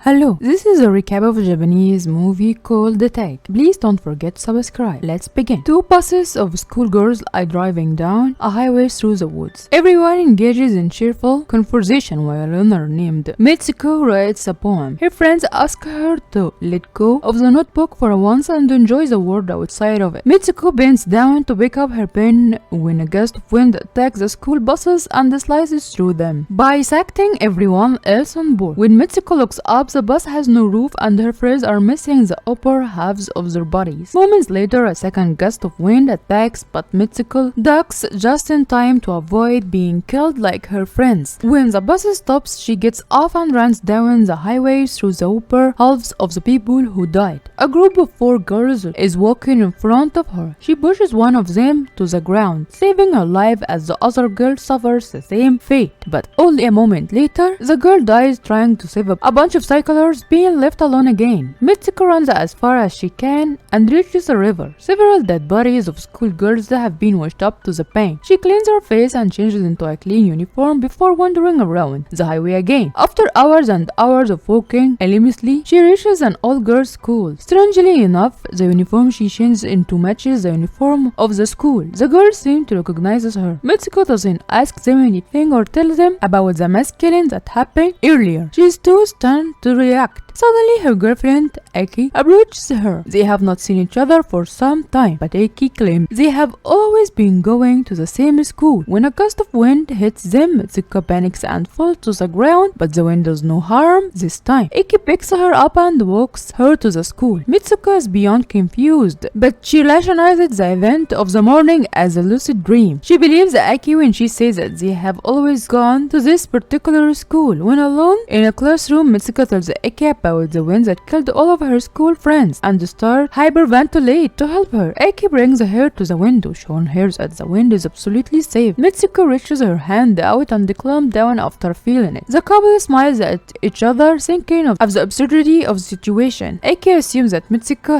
Hello, this is a recap of a Japanese movie called The Tag. Please don't forget to subscribe. Let's begin. Two buses of schoolgirls are driving down a highway through the woods. Everyone engages in cheerful conversation while a learner named Mitsuko writes a poem. Her friends ask her to let go of the notebook for once and enjoy the world outside of it. Mitsuko bends down to pick up her pen when a gust of wind attacks the school buses and slices through them, bisecting everyone else on board. When Mitsuko looks up, the bus has no roof and her friends are missing the upper halves of their bodies. Moments later, a second gust of wind attacks, but Mitsuko ducks just in time to avoid being killed like her friends. When the bus stops, she gets off and runs down the highway through the upper halves of the people who died. A group of 4 girls is walking in front of her. She pushes one of them to the ground, saving her life as the other girl suffers the same fate. But only a moment later, the girl dies trying to save a bunch of cyclists being left alone again. Mitsuko runs as far as she can and reaches the river. Several dead bodies of schoolgirls have been washed up to the bank. She cleans her face and changes into a clean uniform before wandering around the highway again. After hours and hours of walking aimlessly, she reaches an all-girls school. Strangely enough, the uniform she changes into matches the uniform of the school. The girls seem to recognize her. Mitsuko doesn't ask them anything or tell them about the mass killing that happened earlier. She is too stunned to react. Suddenly, her girlfriend, Aki, approaches her. They have not seen each other for some time, but Aki claims they have always been going to the same school. When a gust of wind hits them, Mitsuko panics and falls to the ground, but the wind does no harm this time. Aki picks her up and walks her to the school. Mitsuko is beyond confused, but she rationalizes the event of the morning as a lucid dream. She believes Aki when she says that they have always gone to this particular school. When alone in a classroom, Mitsuko tells Aki about the wind that killed all of her school friends and starts hyperventilate to help her. Aki brings her to the window, showing her that the wind is absolutely safe. Mitsuko reaches her hand out and calms down after feeling it. The couple smiles at each other, thinking of the absurdity of the situation. Aki assumes that Mitsuko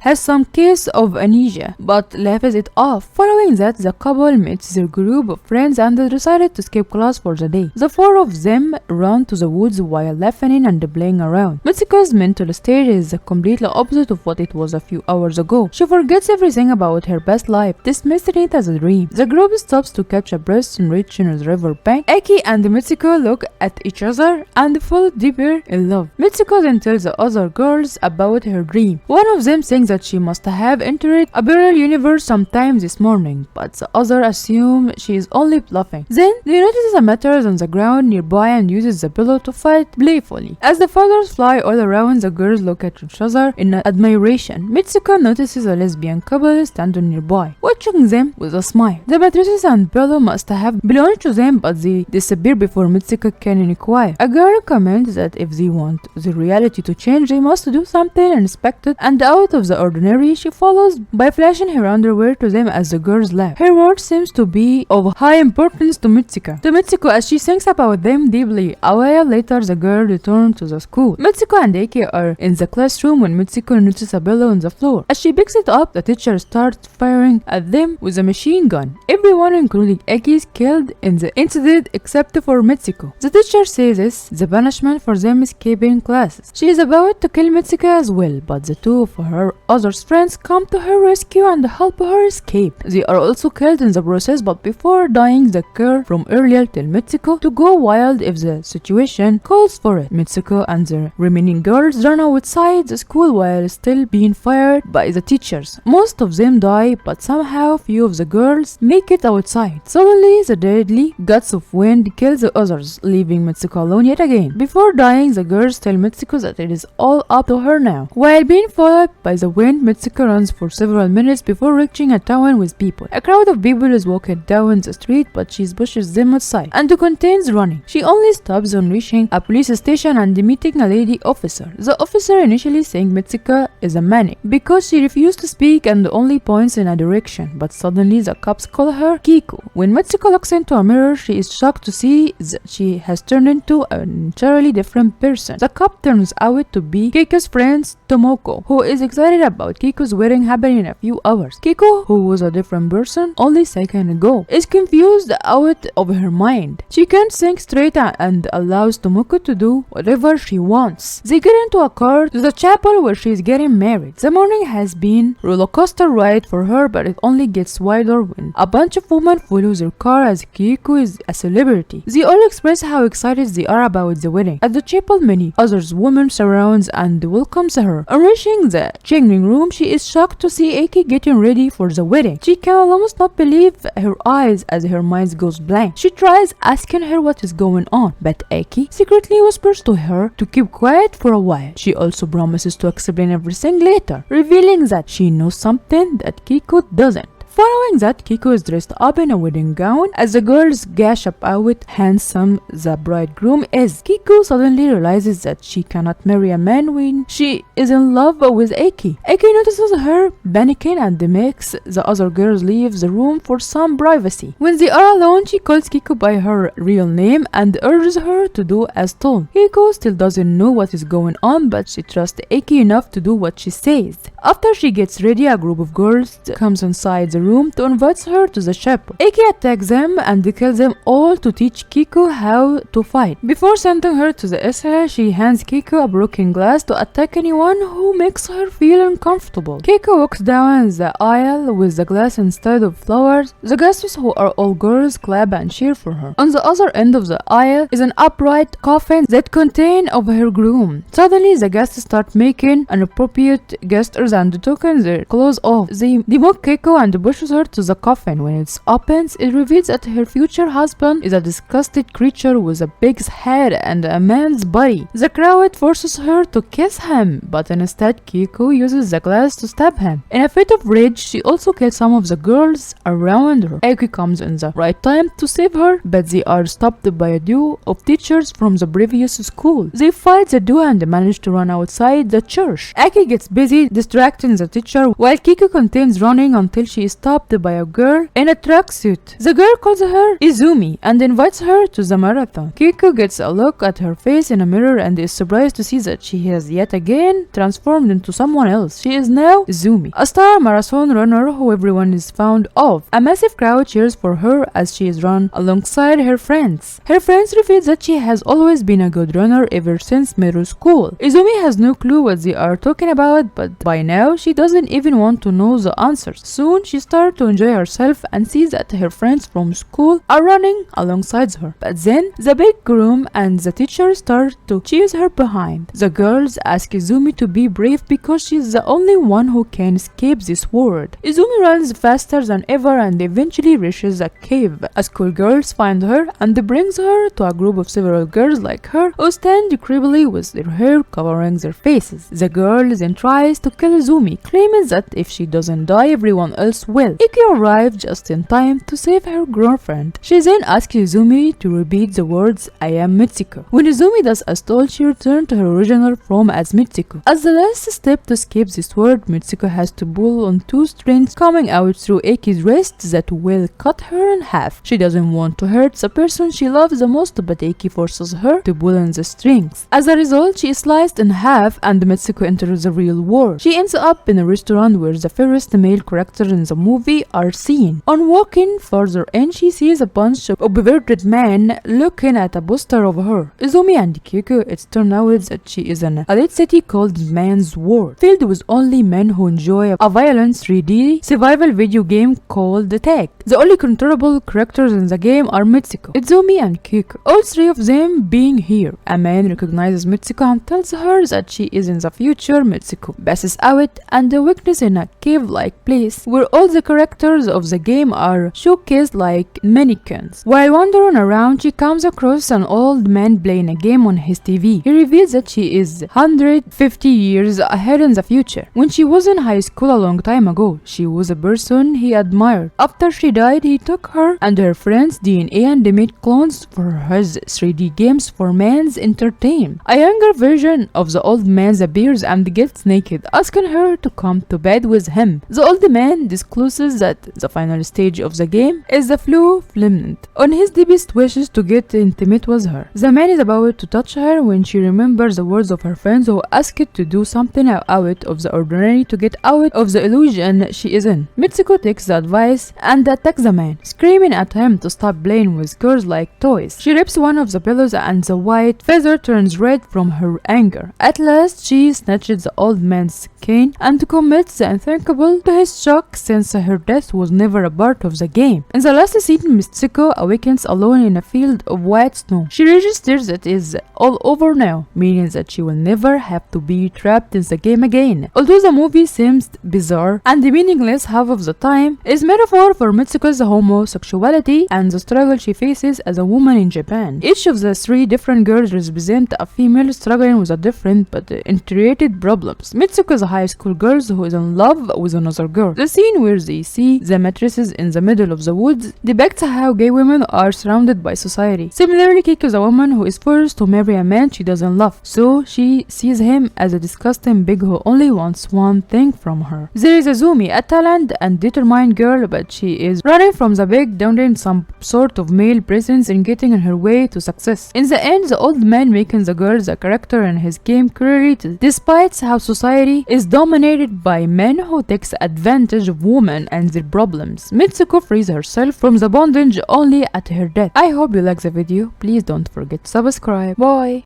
has some case of amnesia, but laughs it off. Following that, the couple meets their group of friends and they decided to skip class for the day. The 4 of them run to the woods while laughing and playing around. Mitsuko's mental state is the completely opposite of what it was a few hours ago. She forgets everything about her past life, dismissing it as a dream. The group stops to catch a breath and reach the river bank. Aki and Mitsuko look at each other and fall deeper in love. Mitsuko then tells the other girls about her dream. One of them thinks that she must have entered a parallel universe sometime this morning, but the other assume she is only bluffing. Then they notice a mattress on the ground nearby and uses the pillow to fight playfully. As the fathers fly all around, the girls look at each other in admiration. Mitsuko notices a lesbian couple standing nearby, watching them with a smile. The mattresses and pillow must have belonged to them, but they disappear before Mitsuko can inquire. A girl comments that if they want the reality to change, they must do something unexpected and out of the ordinary. She follows by flashing her underwear to them as the girls laugh. Her word seems to be of high importance to Mitsuko as she thinks about them deeply. A while later, the girl returns to the school. Mitsuko and Aki are in the classroom when Mitsuko notices a pillow on the floor. As she picks it up, the teacher starts firing at them with a machine gun. Everyone, including Aki, is killed in the incident except for Mitsuko. The teacher says this is the punishment for them escaping classes. She is about to kill Mitsuko as well, but the 2 of her other friends come to her rescue and help her escape. They are also killed in the process, but before dying, the girl from earlier tells Mitsuko to go wild if the situation calls for it. Mitsuko and the remaining girls run outside the school while still being fired by the teachers. Most of them die, but somehow few of the girls make it outside. Suddenly, the deadly gusts of wind kill the others, leaving Mitsuko alone yet again. Before dying, the girls tell Mitsuko that it is all up to her now. While being followed by the wind, Mitsuko runs for several minutes before reaching a town with people. A crowd of people is walking down the street, but she pushes them aside and contains running. She only stops on reaching a police station and meeting a lady officer. The officer initially thinks Mitsuko is a maniac because she refused to speak and only points in a direction, but suddenly the cops call her Kiko. When Mitsuko looks into a mirror, she is shocked to see that she has turned into an entirely different person. The cop turns out to be Kiko's friend Tomoko, who is excited about Kiko's wedding happening in a few hours. Kiko, who was a different person only seconds ago, is confused out of her mind. She can't think straight and allows Tomoko to do whatever whenever she wants. They get into a car to the chapel where she is getting married. The morning has been a roller coaster ride for her, but it only gets wilder when a bunch of women follow their car as Kiko is a celebrity. They all express how excited they are about the wedding. At the chapel, many other women surrounds and welcomes her. On reaching the changing room, she is shocked to see Aki getting ready for the wedding. She can almost not believe her eyes as her mind goes blank. She tries asking her what is going on, but Aki secretly whispers to her to keep quiet for a while. She also promises to explain everything later, revealing that she knows something that Kiko doesn't. Following that, Kiko is dressed up in a wedding gown. As the girls gash about how handsome the bridegroom is, Kiko suddenly realizes that she cannot marry a man when she is in love with Aki. Aki notices her panicking and makes the other girls leave the room for some privacy. When they are alone, she calls Kiko by her real name and urges her to do as told. Kiko still doesn't know what is going on, but she trusts Aki enough to do what she says. After she gets ready, a group of girls comes inside the room to invite her to the chapel. Aki attacks them and kills them all to teach Kiko how to fight. Before sending her to the Isra, she hands Kiko a broken glass to attack anyone who makes her feel uncomfortable. Kiko walks down the aisle with the glass instead of flowers. The guests, who are all girls, clap and cheer for her. On the other end of the aisle is an upright coffin that contains of her groom. Suddenly, the guests start making inappropriate gestures and taking their clothes off. They mock Kiko and pushes her to the coffin. When it opens, it reveals that her future husband is a disgusted creature with a pig's head and a man's body. The crowd forces her to kiss him, but instead Kiko uses the glass to stab him. In a fit of rage, she also kills some of the girls around her. Aki comes in the right time to save her, but they are stopped by a duo of teachers from the previous school. They fight the duo and manage to run outside the church. Aki gets busy distracting the teacher while Kiko continues running until she is stopped by a girl in a tracksuit. The girl calls her Izumi and invites her to the marathon. Kiko gets a look at her face in a mirror and is surprised to see that she has yet again transformed into someone else. She is now Izumi, a star marathon runner who everyone is fond of. A massive crowd cheers for her as she is run alongside her friends. Her friends reveal that she has always been a good runner ever since middle school. Izumi has no clue what they are talking about, but by now she doesn't even want to know the answers. Soon she starts to enjoy herself and sees that her friends from school are running alongside her. But then the big groom and the teacher start to chase her behind. The girls ask Izumi to be brave because she is the only one who can escape this world. Izumi runs faster than ever and eventually reaches a cave. Schoolgirls find her and brings her to a group of several girls like her who stand creepily with their hair covering their faces. The girl then tries to kill Izumi, claiming that if she doesn't die, everyone else will. Iki arrives just in time to save her girlfriend. She then asks Izumi to repeat the words, "I am Mitsuko." When Izumi does as told, she returns to her original form as Mitsuko. As the last step to escape this world, Mitsuko has to pull on two strings coming out through Aki's wrist that will cut her in half. She doesn't want to hurt the person she loves the most, but Aki forces her to pull on the strings. As a result, she is sliced in half and Mitsuko enters the real world. She ends up in a restaurant where the first male characters in the movie are seen. On walking further in, she sees a bunch of perverted men looking at a poster of her. Izumi and Kiko, it's turned out that she is in a lit city called Man's World, filled with only men who enjoy a violent 3D survival video game called The Tag. The only controllable characters in the game are Mitsuko, Izumi, and Kiko. All three of them being here. A man recognizes Mitsuko and tells her that she is in the future. Mitsuko passes out and witnesses in a cave-like place where all the characters of the game are showcased like mannequins. While wandering around, she comes across an old man playing a game on his TV. He reveals that she is 150 years ahead in the future. When she was in high school a long time ago, she was a person he admired. After she died, he took her and her friends' DNA and made clones for his 3D games for man's entertainment. A younger version of the old man appears and gets naked, asking her to come to bed with him. The old man discloses announces that the final stage of the game is the fulfillment on his deepest wishes to get intimate with her. The man is about to touch her when she remembers the words of her friends who asked to do something out of the ordinary to get out of the illusion she is in. Mitsuko takes the advice and attacks the man, screaming at him to stop playing with girls like toys. She rips one of the pillows and the white feather turns red from her anger. At last, she snatches the old man's cane and commits the unthinkable to his shock, since her death was never a part of the game. In the last scene, Mitsuko awakens alone in a field of white snow. She registers it is all over now, meaning that she will never have to be trapped in the game again. Although the movie seems bizarre and meaningless half of the time, is metaphor for Mitsuko's homosexuality and the struggle she faces as a woman in Japan. Each of the three different girls represent a female struggling with a different but interrelated problems. Mitsuko is a high school girl who is in love with another girl. The scene where they see the mattresses in the middle of the woods depicts how gay women are surrounded by society. Similarly, Keiko is a woman who is forced to marry a man she doesn't love, so she sees him as a disgusting pig who only wants one thing from her. There is Azumi, a talented and determined girl, but she is running from the pig, doubting some sort of male presence and getting in her way to success. In the end, the old man making the girl the character in his game created, despite how society is dominated by men who takes advantage of women and their problems. Mitsuko frees herself from the bondage only at her death. I hope you like the video. Please don't forget to subscribe. Bye.